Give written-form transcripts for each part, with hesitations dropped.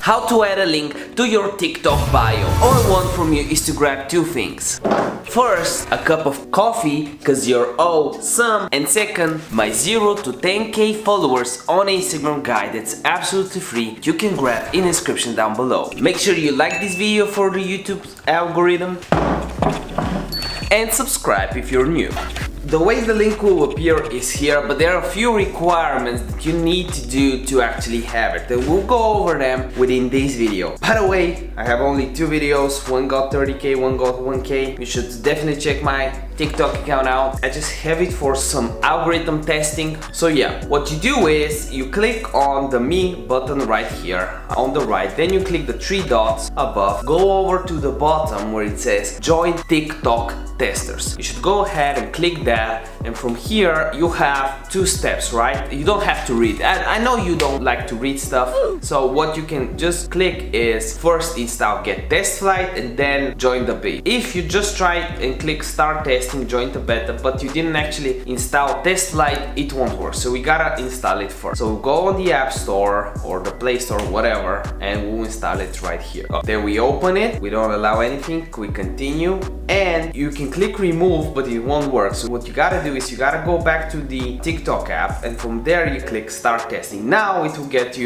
How to add a link to your TikTok bio. All I want from you is to grab two things. First, a cup of coffee, cause you're awesome. And second, my 0 to 10k followers on Instagram guide that's absolutely free. You can grab in the description down below. Make sure you like this video for the YouTube algorithm and subscribe if you're new. The way the link will appear is here, but there are a few requirements that you need to do to actually have it, and we'll go over them within this video. By the way, I have only two videos, one got 30k, one got 1k. You should definitely check my TikTok account out. I just have it for some algorithm testing. So yeah, what you do is you click on the me button right here on the right, then you click the three dots above, go over to the bottom where it says join TikTok testers. You should go ahead and click that, and from here you have two steps, right? You don't have to read. I know you don't like to read stuff, so what you can just click is first install get test flight and then join the beta. If you just try it and click start testing, join the beta, but you didn't actually install test flight, it won't work. So we gotta install it first. So go on the App Store or the Play Store, whatever, and we'll install it right here. Then we open it, we don't allow anything, we continue, and you can click remove, but it won't work. So what you gotta do is you gotta go back to the TikTok app, and from there you click start testing. Now it will give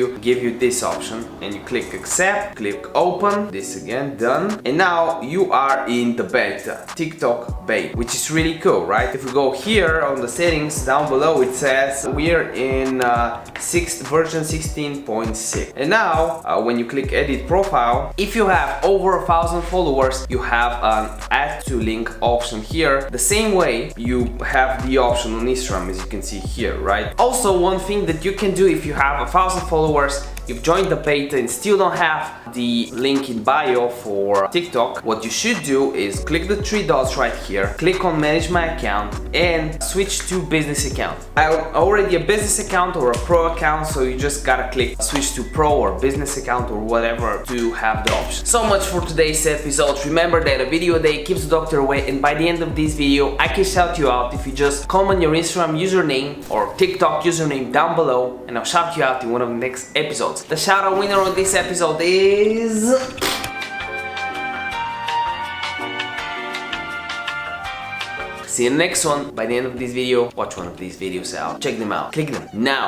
you this option, and you click accept, click open, this again, done, and now you are in the beta, TikTok beta, which is really cool, right? If we go here on the settings down below, it says we're in version 16.6, and now when you click edit profile, if you have over 1,000 followers, you have an add to link option here, the same way you have the option on Instagram, as you can see here, right? Also, one thing that you can do if you have 1,000 followers, you've joined the beta and still don't have the link in bio for TikTok, what you should do is click the three dots right here, click on manage my account and switch to business account. I already a business account or a pro account, so you just gotta click switch to pro or business account or whatever to have the option. So much for today's episode. Remember that a video a day keeps the doctor away, and by the end of this video I can shout you out if you just comment your Instagram username or TikTok username down below, and I'll shout you out in one of the next episodes. The shout out winner of this episode is... See you in the next one. By the end of this video, watch one of these videos out. Check them out. Click them now.